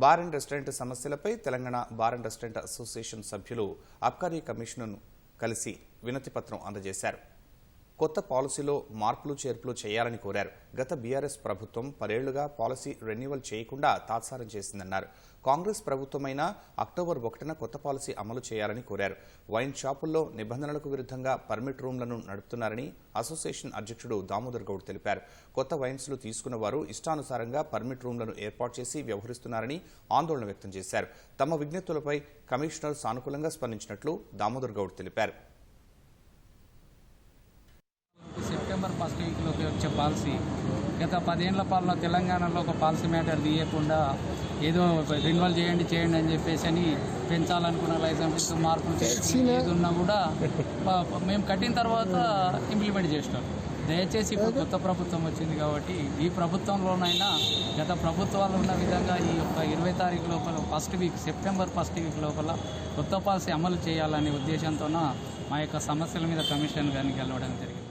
Bar and restaurant సమస్యలపై Telangana bar and restaurant association సభ్యులు అబ్కారీ కమిషన్ను కలిసి వినతిపత్రం అందజేశారు. కొత్త పాలసీలో మార్పులు చేర్పులు చేయాలని కోరారు. గత బీఆర్ఎస్ ప్రభుత్వం 10 ఏళ్లుగా పాలసీ రెన్యువల్ చేయకుండా తాత్సారం చేసిందన్నారు. కాంగ్రెస్ ప్రభుత్వమైనా అక్టోబర్ 1న కొత్త పాలసీ అమలు చేయాలని కోరారు. వైన్ షాపుల్లో నిబంధనలకు విరుద్ధంగా పర్మిట్ రూమ్లను నడుపుతున్నారని అసోసియేషన్ అధ్యక్షుడు దామోదర్ గౌడ్ తెలిపారు. కొత్త వైన్స్లు తీసుకున్న వారు ఇష్టానుసారంగా పర్మిట్ రూమ్లను ఏర్పాటు చేసి వ్యవహరిస్తున్నారని ఆందోళన వ్యక్తం చేశారు. తమ విజ్ఞప్తులపై కమిషనర్ సానుకూలంగా స్పందించినట్లు దామోదర్ గౌడ్ తెలిపారు. సెప్టెంబర్ 1st వీక్లోకి వచ్చే పాలసీ గత 10 ఏళ్ల పాలన తెలంగాణలో ఒక పాలసీ మ్యాటర్ తీయకుండా ఏదో రెన్యువల్ చేయండి అని చెప్పేసి అని పెంచాలనుకున్న లైసెన్స్ మార్పులు ఏది ఉన్నా కూడా మేము కట్టిన తర్వాత ఇంప్లిమెంట్ చేసినాం. దయచేసి ఇప్పుడు కొత్త ప్రభుత్వం వచ్చింది కాబట్టి ఈ ప్రభుత్వంలోనైనా గత ప్రభుత్వాలు ఉన్న విధంగా ఈ యొక్క 20 తారీఖు లోపల సెప్టెంబర్ 1st వీక్ లోపల కొత్త పాలసీ అమలు చేయాలనే ఉద్దేశంతోన మా యొక్క సమస్యల మీద కమిషన్ గారిని గెలవడం జరిగింది.